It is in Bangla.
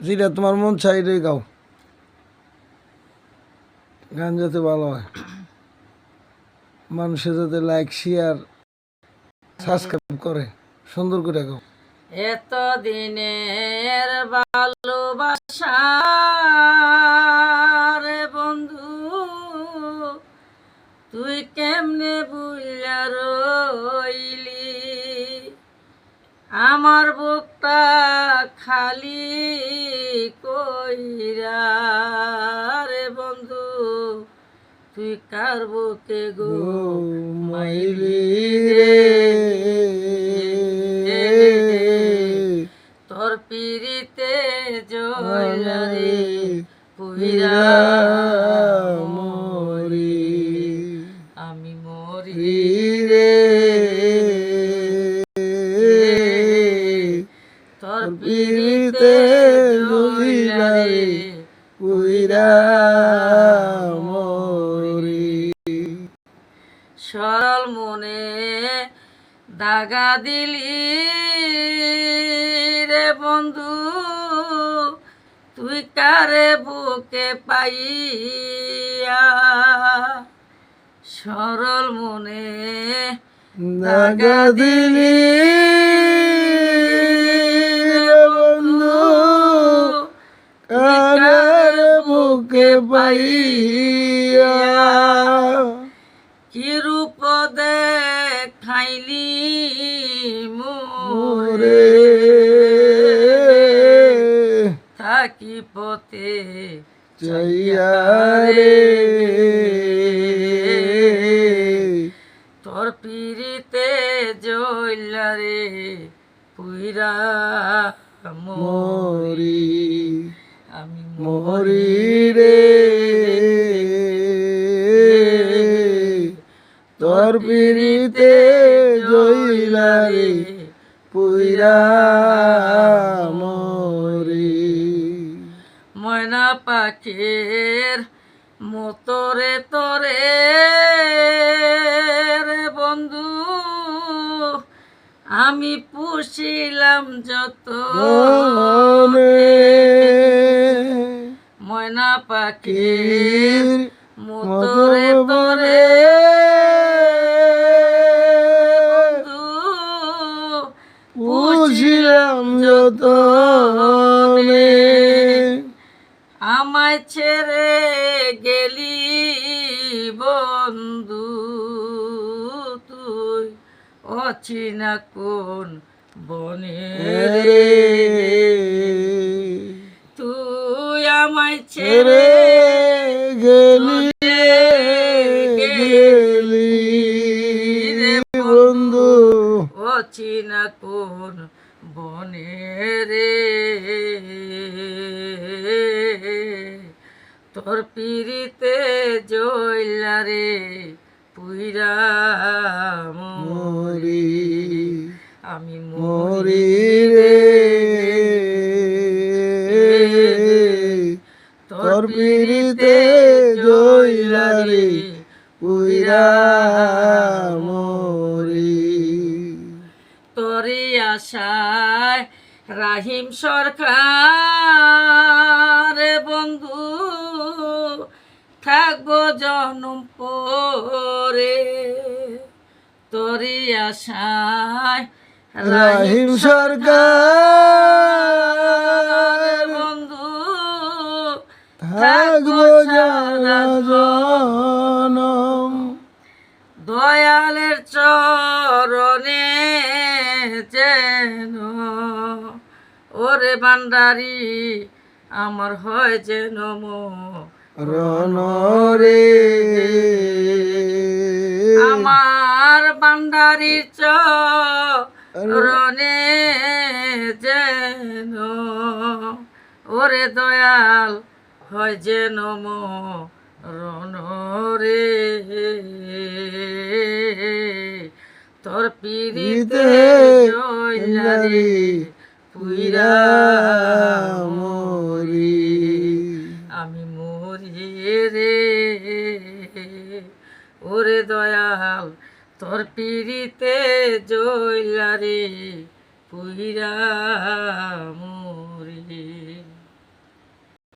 যেটা তোমার মন চাই এটাই গাও, গান যাতে ভালো হয়, মানুষের যাতে লাইক শেয়ার সাবস্ক্রাইব করে, সুন্দর করে গাও। এত দিনের ভালোবাসা রে বন্ধু, তুই কেমনে বুইলা রইলি, আমার বুকটা খালি কইরা রে বন্ধু, তুই কার বুকে গো মাইলি রে, তোর পিরিতে জয়লা রে পুইরা মরি, আমি মরি রে, তোর পিরিতে জয়লা রে পুইরা মরি। সরল মনে দাগা দিলি রে বন্ধু, তুই কারে বুকে পাইয়া, সরল মনে দাগা দিলি বন্ধু, কার বুকে পাইয়া, কি রূপ দেখাইলি মোরে থাকি পথে চাইয়া রে, তোর পিরিতে জইলা রে পুইরা মরি, আমি মরি রে, তোর পিরিতে জইলা রে পুইরা মরি। ময়না পাখির মতরে তোরে রে বন্ধু, আমি পুষিলাম যত, ময়না পাখির মতরে তোরে বন্ধু, পুষিলাম যত, আমায় ছেড়ে গেলি বন্ধু, তুই অচিনা কোন বনে রে, তুই আমায় ছেড়ে গেলি গেলি রে বন্ধু, অচিনা কোন বনে রে, তোর পিরিতে জইলা রে পুইরা মরি, আমি মরি রে, তোর পিরিতে জইলা রে পুইরা মরি। তোরি আশায় রাহিম সরকার বন্ধু, থাকবো জনম পরে, তোরি আশায় রাহিম সরকার বন্ধু, থাকবো যারা জনম, দয়ালের চরণে যেন ওরে ভান্ডারি আমার হয় যেন রণ রে, আমার ভান্ডারির চরণে যেন ওরে দয়াল হয় যেন রণ রে, তোর পিরিতে জইলা রে পুইরা